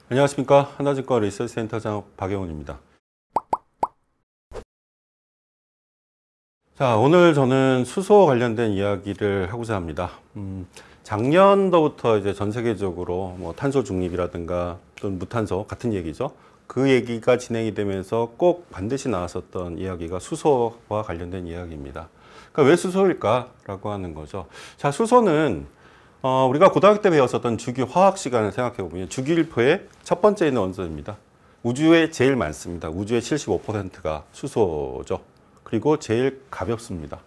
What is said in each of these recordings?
안녕하십니까. 하나증권 리서치센터장 박영훈입니다. 자, 오늘 저는 수소 관련된 이야기를 하고자 합니다. 작년도부터 이제 전 세계적으로 뭐 탄소 중립이라든가 또는 무탄소 같은 얘기죠. 그 얘기가 진행이 되면서 꼭 반드시 나왔었던 이야기가 수소와 관련된 이야기입니다. 그러니까 왜 수소일까라고 하는 거죠. 자, 수소는 우리가 고등학교 때 배웠었던 주기 화학 시간을 생각해 보면 주기율표의 첫 번째 있는 원소입니다. 우주에 제일 많습니다. 우주의 75%가 수소죠. 그리고 제일 가볍습니다.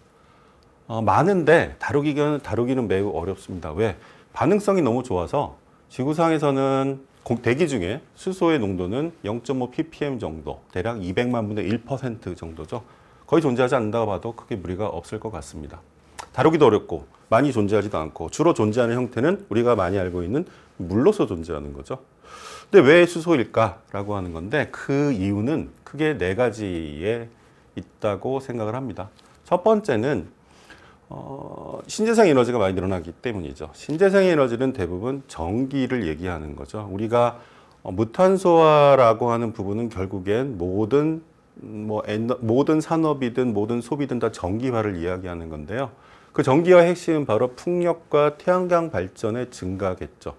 많은데 다루기는 매우 어렵습니다. 왜? 반응성이 너무 좋아서 지구상에서는 대기 중에 수소의 농도는 0.5 ppm 정도, 대략 200만 분의 1% 정도죠. 거의 존재하지 않는다고 봐도 크게 무리가 없을 것 같습니다. 다루기도 어렵고 많이 존재하지도 않고 주로 존재하는 형태는 우리가 많이 알고 있는 물로서 존재하는 거죠. 근데 왜 수소일까라고 하는 건데 그 이유는 크게 네 가지에 있다고 생각을 합니다. 첫 번째는 신재생 에너지가 많이 늘어나기 때문이죠. 신재생 에너지는 대부분 전기를 얘기하는 거죠. 우리가 무탄소화라고 하는 부분은 결국엔 모든 산업이든 모든 소비든 다 전기화를 이야기하는 건데요. 그 전기화의 핵심은 바로 풍력과 태양광 발전의 증가겠죠.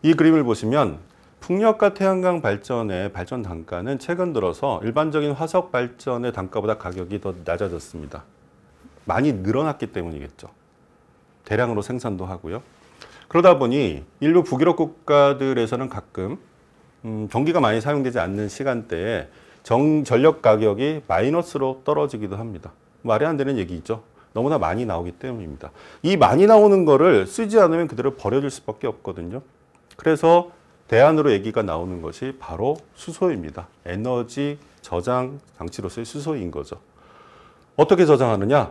이 그림을 보시면 풍력과 태양광 발전의 발전 단가는 최근 들어서 일반적인 화석 발전의 단가보다 가격이 더 낮아졌습니다. 많이 늘어났기 때문이겠죠. 대량으로 생산도 하고요. 그러다 보니 일부 북유럽 국가들에서는 가끔 전기가 많이 사용되지 않는 시간대에 전력 가격이 마이너스로 떨어지기도 합니다. 말이 안 되는 얘기죠. 너무나 많이 나오기 때문입니다. 이 많이 나오는 거를 쓰지 않으면 그대로 버려질 수밖에 없거든요. 그래서 대안으로 얘기가 나오는 것이 바로 수소입니다. 에너지 저장 장치로서의 수소인 거죠. 어떻게 저장하느냐?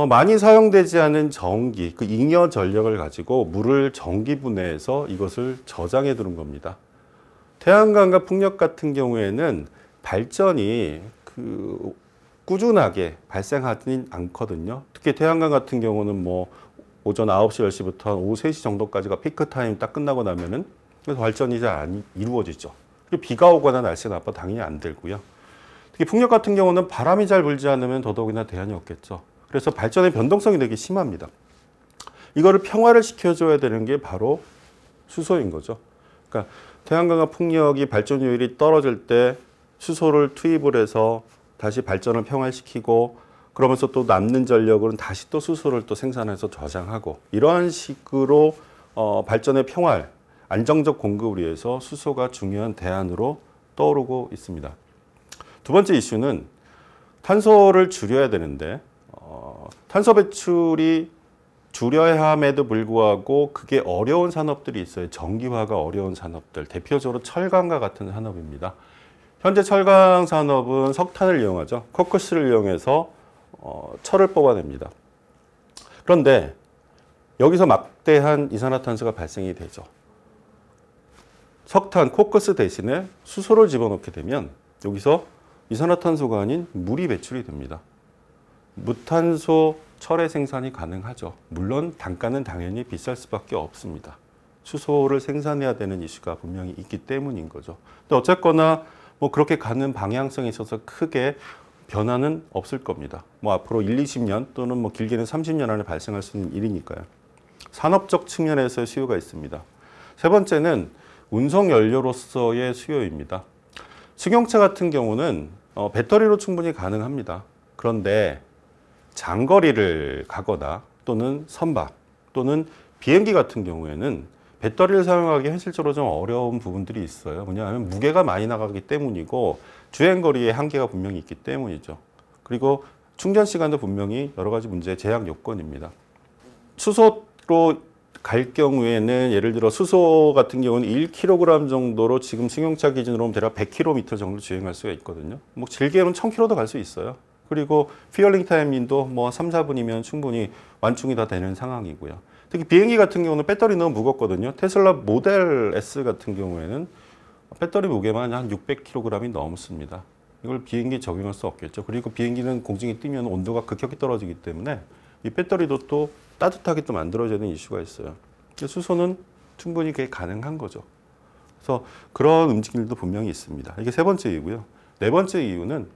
많이 사용되지 않은 전기, 그 잉여 전력을 가지고 물을 전기 분해해서 이것을 저장해 두는 겁니다. 태양광과 풍력 같은 경우에는 발전이 꾸준하게 발생하지는 않거든요. 특히 태양광 같은 경우는 뭐 오전 9시, 10시부터 한 오후 3시 정도까지가 피크 타임 딱 끝나고 나면은 그래서 발전이 잘 안 이루어지죠. 그리고 비가 오거나 날씨가 나빠 당연히 안 되고요. 특히 풍력 같은 경우는 바람이 잘 불지 않으면 더더욱이나 대안이 없겠죠. 그래서 발전의 변동성이 되게 심합니다. 이거를 평화를 시켜줘야 되는 게 바로 수소인 거죠. 그러니까 태양광과 풍력이 발전율이 떨어질 때 수소를 투입을 해서 다시 발전을 평화시키고 그러면서 또 남는 전력으로는 다시 또 수소를 또 생산해서 저장하고 이러한 식으로 발전의 평화를 안정적 공급을 위해서 수소가 중요한 대안으로 떠오르고 있습니다. 두 번째 이슈는 탄소를 줄여야 되는데 탄소 배출이 줄여야 함에도 불구하고 그게 어려운 산업들이 있어요. 전기화가 어려운 산업들, 대표적으로 철강과 같은 산업입니다. 현재 철강 산업은 석탄을 이용하죠. 코크스를 이용해서 철을 뽑아냅니다. 그런데 여기서 막대한 이산화탄소가 발생이 되죠. 석탄, 코크스 대신에 수소를 집어넣게 되면 여기서 이산화탄소가 아닌 물이 배출이 됩니다. 무탄소 철의 생산이 가능하죠. 물론 단가는 당연히 비쌀 수밖에 없습니다. 수소를 생산해야 되는 이슈가 분명히 있기 때문인 거죠. 근데 어쨌거나 뭐 그렇게 가는 방향성에 있어서 크게 변화는 없을 겁니다. 뭐 앞으로 20년 또는 뭐 길게는 30년 안에 발생할 수 있는 일이니까요. 산업적 측면에서의 수요가 있습니다. 세 번째는 운송 연료로서의 수요입니다. 승용차 같은 경우는 배터리로 충분히 가능합니다. 그런데 장거리를 가거나 또는 선박 또는 비행기 같은 경우에는 배터리를 사용하기 현실적으로 좀 어려운 부분들이 있어요. 왜냐하면 무게가 많이 나가기 때문이고 주행거리에 한계가 분명히 있기 때문이죠. 그리고 충전 시간도 분명히 여러 가지 문제의 제약 요건입니다. 수소로 갈 경우에는 예를 들어 수소 같은 경우는 1kg 정도로 지금 승용차 기준으로 보면 대략 100km 정도 주행할 수가 있거든요. 뭐 길게는 1000km도 갈 수 있어요. 그리고 퓨얼링 타임도 뭐 3, 4분이면 충분히 완충이 다 되는 상황이고요. 특히 비행기 같은 경우는 배터리 너무 무겁거든요. 테슬라 모델 S 같은 경우에는 배터리 무게만 한 600kg이 넘습니다. 이걸 비행기에 적용할 수 없겠죠. 그리고 비행기는 공중에 뛰면 온도가 급격히 떨어지기 때문에 이 배터리도 또 따뜻하게 또 만들어져야 되는 이슈가 있어요. 수소는 충분히 그게 가능한 거죠. 그래서 그런 움직임들도 분명히 있습니다. 이게 세 번째 이유고요. 네 번째 이유는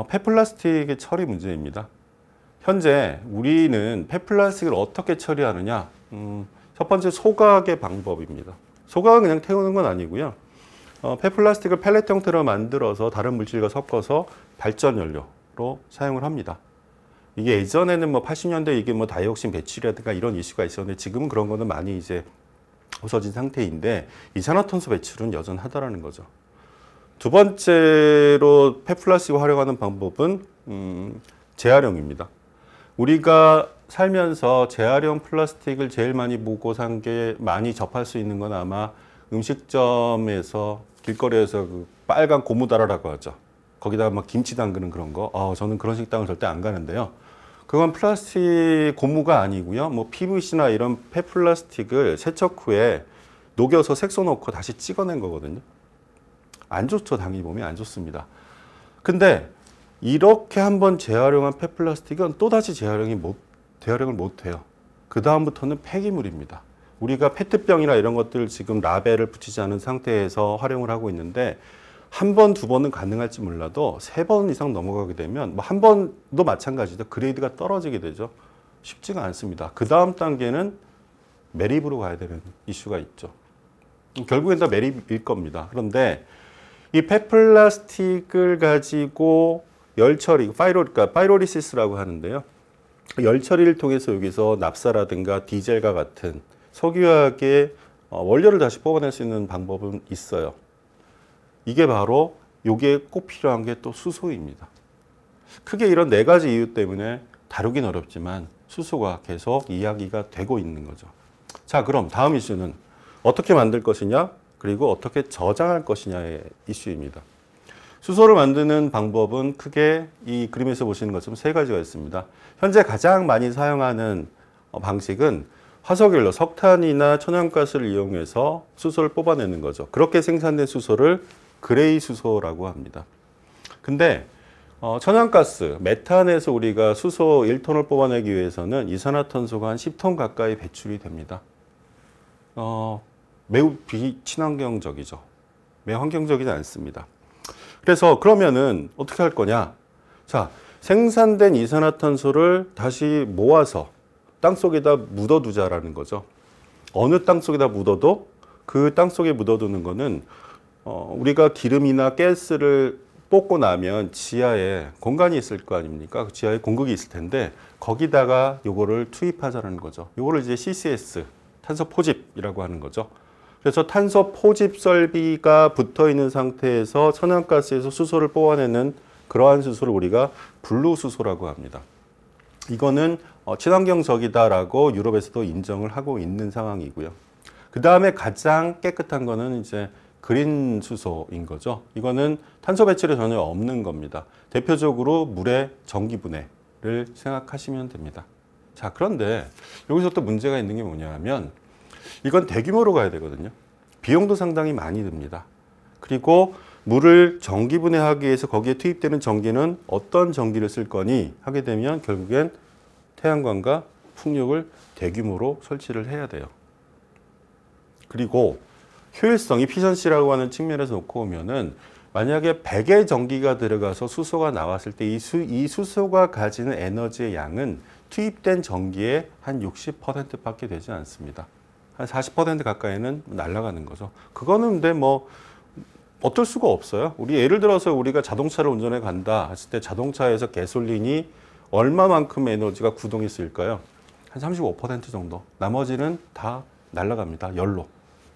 폐플라스틱의 처리 문제입니다. 현재 우리는 폐플라스틱을 어떻게 처리하느냐? 첫 번째 소각의 방법입니다. 소각은 그냥 태우는 건 아니고요. 폐플라스틱을 펠렛 형태로 만들어서 다른 물질과 섞어서 발전 연료로 사용을 합니다. 이게 예전에는 뭐 80년대 이게 뭐 다이옥신 배출이라든가 이런 이슈가 있었는데 지금은 그런 거는 많이 이제 없어진 상태인데 이산화탄소 배출은 여전하다라는 거죠. 두 번째로 폐플라스틱을 활용하는 방법은 재활용입니다. 우리가 살면서 재활용 플라스틱을 제일 많이 보고 산 게 많이 접할 수 있는 건 아마 음식점에서 길거리에서 그 빨간 고무다라라고 하죠. 거기다가 막 김치 담그는 그런 거. 저는 그런 식당을 절대 안 가는데요. 그건 플라스틱 고무가 아니고요. 뭐 PVC나 이런 폐플라스틱을 세척 후에 녹여서 색소 넣고 다시 찍어낸 거거든요. 안 좋죠. 당연히 몸에 안 좋습니다. 근데 이렇게 한번 재활용한 폐플라스틱은 또다시 재활용을 못 해요. 그 다음부터는 폐기물입니다. 우리가 페트병이나 이런 것들 지금 라벨을 붙이지 않은 상태에서 활용을 하고 있는데 한 번, 두 번은 가능할지 몰라도 세 번 이상 넘어가게 되면 뭐 한 번도 마찬가지죠. 그레이드가 떨어지게 되죠. 쉽지가 않습니다. 그 다음 단계는 매립으로 가야 되는 이슈가 있죠. 결국엔 다 매립일 겁니다. 그런데 이 폐플라스틱을 가지고 열 처리, 그러니까 파이로리시스라고 하는데요. 열 처리를 통해서 여기서 납사라든가 디젤과 같은 석유화학의 원료를 다시 뽑아낼 수 있는 방법은 있어요. 이게 바로 여기에 꼭 필요한 게 또 수소입니다. 크게 이런 네 가지 이유 때문에 다루긴 어렵지만 수소가 계속 이야기가 되고 있는 거죠. 자, 그럼 다음 이슈는 어떻게 만들 것이냐, 그리고 어떻게 저장할 것이냐의 이슈입니다. 수소를 만드는 방법은 크게 이 그림에서 보시는 것처럼 세 가지가 있습니다. 현재 가장 많이 사용하는 방식은 화석연료, 석탄이나 천연가스를 이용해서 수소를 뽑아내는 거죠. 그렇게 생산된 수소를 그레이 수소라고 합니다. 근데 천연가스, 메탄에서 우리가 수소 1톤을 뽑아내기 위해서는 이산화탄소가 한 10톤 가까이 배출이 됩니다. 매우 비친환경적이죠. 매우 환경적이지 않습니다. 그래서 그러면은 어떻게 할 거냐? 자, 생산된 이산화탄소를 다시 모아서 땅속에다 묻어두자라는 거죠. 어느 땅속에다 묻어도 그 땅속에 묻어두는 거는 우리가 기름이나 가스를 뽑고 나면 지하에 공간이 있을 거 아닙니까? 지하에 공극이 있을 텐데 거기다가 요거를 투입하자는 거죠. 요거를 이제 CCS, 탄소 포집이라고 하는 거죠. 그래서 탄소 포집 설비가 붙어 있는 상태에서 천연가스에서 수소를 뽑아내는 그러한 수소를 우리가 블루 수소라고 합니다. 이거는 친환경적이다라고 유럽에서도 인정을 하고 있는 상황이고요. 그 다음에 가장 깨끗한 거는 이제 그린 수소인 거죠. 이거는 탄소 배출이 전혀 없는 겁니다. 대표적으로 물의 전기분해를 생각하시면 됩니다. 자, 그런데 여기서 또 문제가 있는 게 뭐냐 하면 이건 대규모로 가야 되거든요. 비용도 상당히 많이 듭니다. 그리고 물을 전기분해하기 위해서 거기에 투입되는 전기는 어떤 전기를 쓸 거니 하게 되면 결국엔 태양광과 풍력을 대규모로 설치를 해야 돼요. 그리고 효율성, 이피션시라고 하는 측면에서 놓고 보면은 만약에 100의 전기가 들어가서 수소가 나왔을 때 이 수소가 가지는 에너지의 양은 투입된 전기의 한 60%밖에 되지 않습니다. 한 40% 가까이는 날아가는 거죠. 그거는 근데 뭐 어쩔 수가 없어요. 우리 예를 들어서 우리가 자동차를 운전해 간다 했을 때 자동차에서 가솔린이 얼마만큼의 에너지가 구동이 쓰일까요? 한 35% 정도. 나머지는 다 날아갑니다. 열로.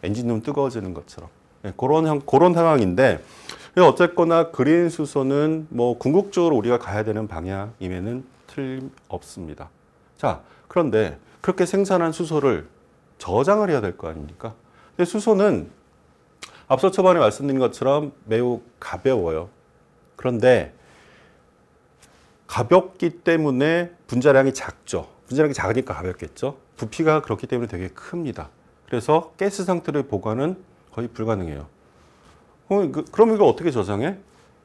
엔진룸 뜨거워지는 것처럼. 네, 그런 상황인데 어쨌거나 그린 수소는 뭐 궁극적으로 우리가 가야 되는 방향임에는 틀림없습니다. 자, 그런데 그렇게 생산한 수소를 저장을 해야 될 거 아닙니까? 근데 수소는 앞서 초반에 말씀드린 것처럼 매우 가벼워요. 그런데 가볍기 때문에 분자량이 작죠. 분자량이 작으니까 가볍겠죠. 부피가 그렇기 때문에 되게 큽니다. 그래서 가스 상태의 보관은 거의 불가능해요. 그럼 이걸 어떻게 저장해?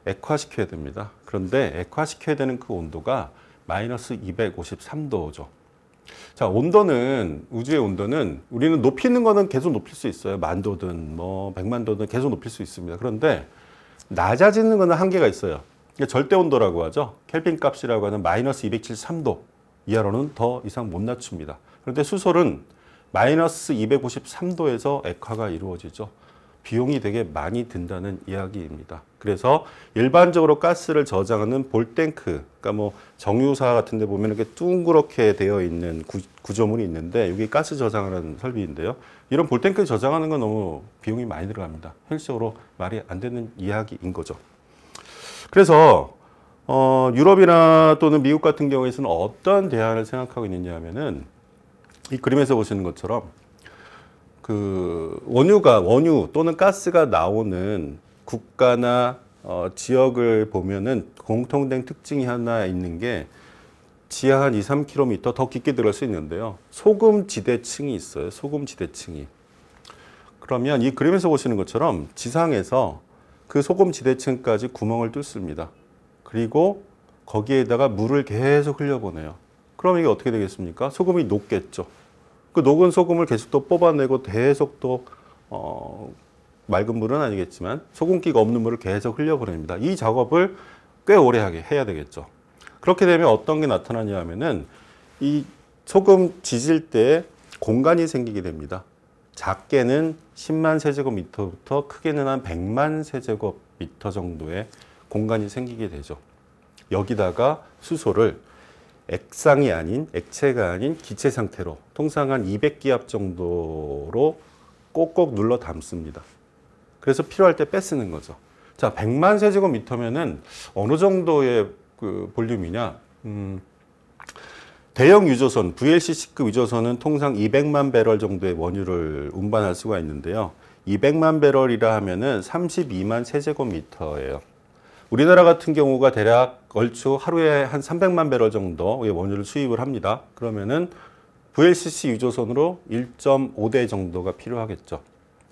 액화시켜야 됩니다. 그런데 액화시켜야 되는 그 온도가 마이너스 253도죠. 자, 온도는, 우주의 온도는 우리는 높이는 거는 계속 높일 수 있어요. 10,000도든 뭐 1,000,000도든 계속 높일 수 있습니다. 그런데 낮아지는 거는 한계가 있어요. 이게 절대 온도라고 하죠. 켈빈 값이라고 하는 마이너스 273도 이하로는 더 이상 못 낮춥니다. 그런데 수소는 마이너스 253도에서 액화가 이루어지죠. 비용이 되게 많이 든다는 이야기입니다. 그래서 일반적으로 가스를 저장하는 볼탱크, 그러니까 뭐 정유사 같은 데 보면 이렇게 둥그렇게 되어 있는 구조물이 있는데 이게 가스 저장하는 설비인데요. 이런 볼탱크 저장하는 건 너무 비용이 많이 들어갑니다. 현실적으로 말이 안 되는 이야기인 거죠. 그래서 유럽이나 또는 미국 같은 경우에서는 어떤 대안을 생각하고 있느냐 하면은 이 그림에서 보시는 것처럼 그 원유 또는 가스가 나오는 국가나 지역을 보면은 공통된 특징이 하나 있는 게 지하 한 2, 3km 더 깊게 들어갈 수 있는데요. 소금 지대층이 있어요. 소금 지대층이. 그러면 이 그림에서 보시는 것처럼 지상에서 그 소금 지대층까지 구멍을 뚫습니다. 그리고 거기에다가 물을 계속 흘려보내요. 그럼 이게 어떻게 되겠습니까? 소금이 녹겠죠. 그 녹은 소금을 계속 또 뽑아내고 계속 또 맑은 물은 아니겠지만 소금기가 없는 물을 계속 흘려보냅니다. 이 작업을 꽤 오래 해야 되겠죠. 그렇게 되면 어떤 게 나타나냐 하면은 이 소금 지질 때 공간이 생기게 됩니다. 작게는 10만 세제곱미터부터 크게는 한 100만 세제곱미터 정도의 공간이 생기게 되죠. 여기다가 수소를 액상이 아닌, 액체가 아닌 기체 상태로 통상 한 200기압 정도로 꼭꼭 눌러 담습니다. 그래서 필요할 때 빼쓰는 거죠. 자, 100만 세제곱미터면은 어느 정도의 그 볼륨이냐? 대형 유조선, VLCC급 유조선은 통상 200만 배럴 정도의 원유를 운반할 수가 있는데요. 200만 배럴이라 하면은 32만 세제곱미터예요. 우리나라 같은 경우가 대략 얼추 하루에 한 300만 배럴 정도의 원유를 수입을 합니다. 그러면은 VLCC 유조선으로 1.5대 정도가 필요하겠죠.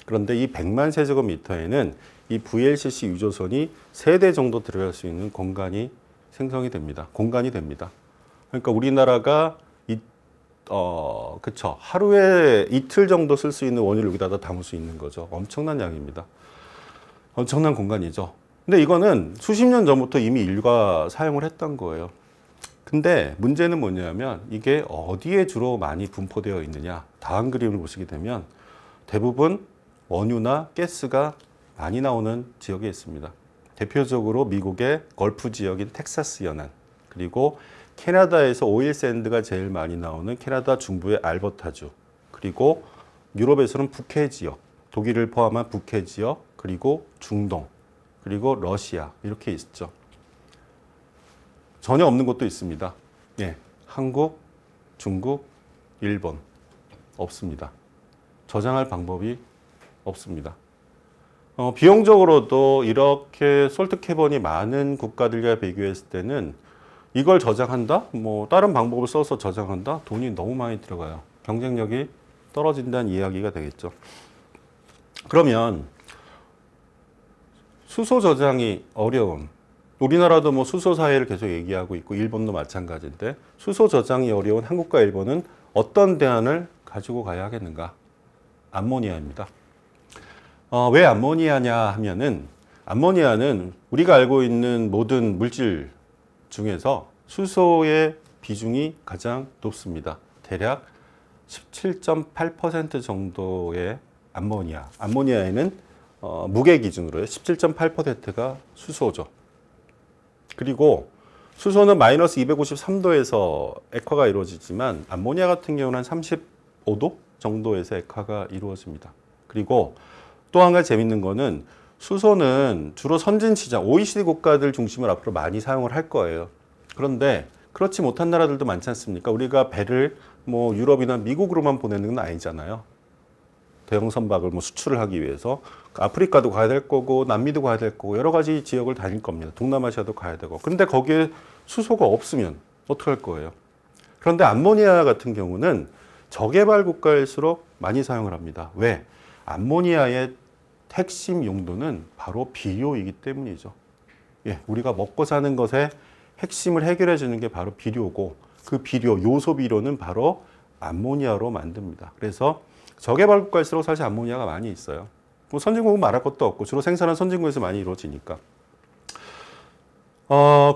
그런데 이 100만 세제곱미터에는 이 VLCC 유조선이 3대 정도 들어갈 수 있는 공간이 생성이 됩니다. 공간이 됩니다. 그러니까 우리나라가 그쵸. 하루에 이틀 정도 쓸 수 있는 원유를 여기다 담을 수 있는 거죠. 엄청난 양입니다. 엄청난 공간이죠. 근데 이거는 수십 년 전부터 이미 인류가 사용을 했던 거예요. 근데 문제는 뭐냐면 이게 어디에 주로 많이 분포되어 있느냐. 다음 그림을 보시게 되면 대부분 원유나 가스가 많이 나오는 지역에 있습니다. 대표적으로 미국의 걸프 지역인 텍사스 연안, 그리고 캐나다에서 오일 샌드가 제일 많이 나오는 캐나다 중부의 알버타주, 그리고 유럽에서는 북해 지역, 독일을 포함한 북해 지역, 그리고 중동, 그리고 러시아 이렇게 있죠. 전혀 없는 곳도 있습니다. 예, 한국, 중국, 일본 없습니다. 저장할 방법이 없습니다. 비용적으로도 이렇게 솔트 캐번이 많은 국가들과 비교했을 때는 이걸 저장한다? 뭐 다른 방법을 써서 저장한다? 돈이 너무 많이 들어가요. 경쟁력이 떨어진다는 이야기가 되겠죠. 그러면 수소 저장이 어려운, 우리나라도 뭐 수소 사회를 계속 얘기하고 있고 일본도 마찬가지인데 수소 저장이 어려운 한국과 일본은 어떤 대안을 가지고 가야 하겠는가? 암모니아입니다. 왜 암모니아냐 하면은 암모니아는 우리가 알고 있는 모든 물질 중에서 수소의 비중이 가장 높습니다. 대략 17.8% 정도의 암모니아에는 무게 기준으로요. 17.8%가 수소죠. 그리고 수소는 마이너스 253도에서 액화가 이루어지지만 암모니아 같은 경우는 한 35도 정도에서 액화가 이루어집니다. 그리고 또 한 가지 재밌는 거는 수소는 주로 선진 시장, OECD 국가들 중심으로 앞으로 많이 사용을 할 거예요. 그런데 그렇지 못한 나라들도 많지 않습니까? 우리가 배를 뭐 유럽이나 미국으로만 보내는 건 아니잖아요. 대형 선박을 뭐 수출을 하기 위해서 아프리카도 가야 될 거고 남미도 가야 될 거고 여러 가지 지역을 다닐 겁니다. 동남아시아도 가야 되고. 근데 거기에 수소가 없으면 어떻게 할 거예요? 그런데 암모니아 같은 경우는 저개발 국가일수록 많이 사용을 합니다. 왜? 암모니아의 핵심 용도는 바로 비료이기 때문이죠. 예, 우리가 먹고 사는 것의 핵심을 해결해 주는 게 바로 비료고 그 비료, 요소 비료는 바로 암모니아로 만듭니다. 그래서 저개발국 갈수록 사실 암모니아가 많이 있어요. 뭐 선진국은 말할 것도 없고 주로 생산은 선진국에서 많이 이루어지니까.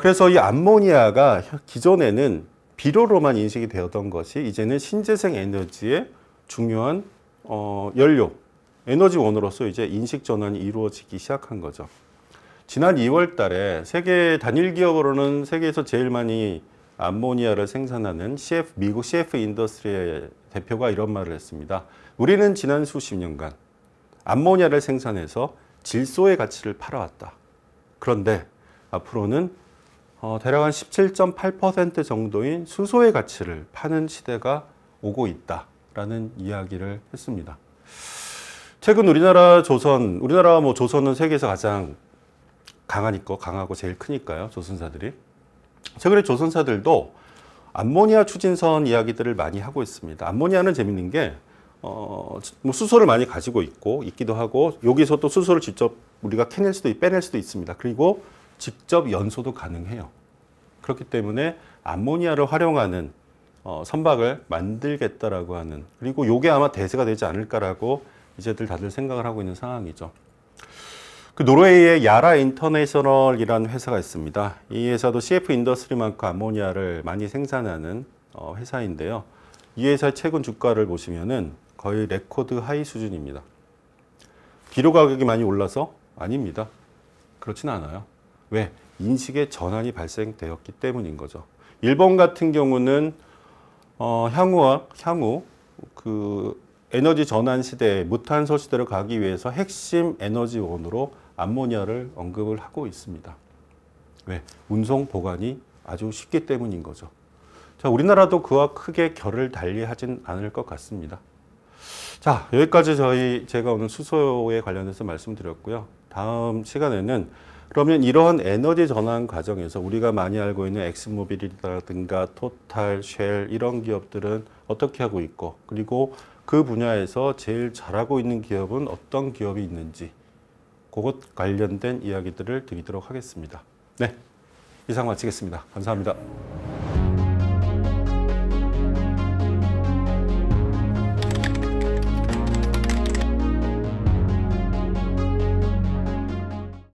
그래서 이 암모니아가 기존에는 비료로만 인식이 되었던 것이 이제는 신재생 에너지의 중요한 연료, 에너지원으로서 이제 인식 전환이 이루어지기 시작한 거죠. 지난 2월 달에 세계 단일 기업으로는 세계에서 제일 많이 암모니아를 생산하는 미국 CF 인더스트리의 대표가 이런 말을 했습니다. 우리는 지난 수십 년간 암모니아를 생산해서 질소의 가치를 팔아왔다. 그런데 앞으로는 대략 한 17.8% 정도인 수소의 가치를 파는 시대가 오고 있다라는 이야기를 했습니다. 최근 우리나라 뭐 조선은 세계에서 가장 강하고 제일 크니까요, 조선사들이. 최근에 조선사들도 암모니아 추진선 이야기들을 많이 하고 있습니다. 암모니아는 재밌는 게 뭐 수소를 많이 가지고 있기도 하고 여기서 또 수소를 직접 우리가 빼낼 수도 있습니다. 그리고 직접 연소도 가능해요. 그렇기 때문에 암모니아를 활용하는 선박을 만들겠다라고 하는, 그리고 이게 아마 대세가 되지 않을까라고 이제들 다들 생각을 하고 있는 상황이죠. 그 노르웨이의 야라 인터내셔널이라는 회사가 있습니다. 이 회사도 CF 인더스트리만큼 암모니아를 많이 생산하는 회사인데요. 이 회사의 최근 주가를 보시면은 거의 레코드 하이 수준입니다. 비료 가격이 많이 올라서? 아닙니다. 그렇지는 않아요. 왜? 인식의 전환이 발생되었기 때문인 거죠. 일본 같은 경우는 향후 그 에너지 전환 시대, 무탄소 시대로 가기 위해서 핵심 에너지원으로 암모니아를 언급을 하고 있습니다. 왜? 운송 보관이 아주 쉽기 때문인 거죠. 자, 우리나라도 그와 크게 결을 달리하진 않을 것 같습니다. 자, 여기까지 제가 오늘 수소에 관련해서 말씀드렸고요. 다음 시간에는 그러면 이러한 에너지 전환 과정에서 우리가 많이 알고 있는 엑스모빌이라든가 토탈, 쉘 이런 기업들은 어떻게 하고 있고, 그리고 그 분야에서 제일 잘하고 있는 기업은 어떤 기업이 있는지 그것 관련된 이야기들을 드리도록 하겠습니다. 네, 이상 마치겠습니다. 감사합니다.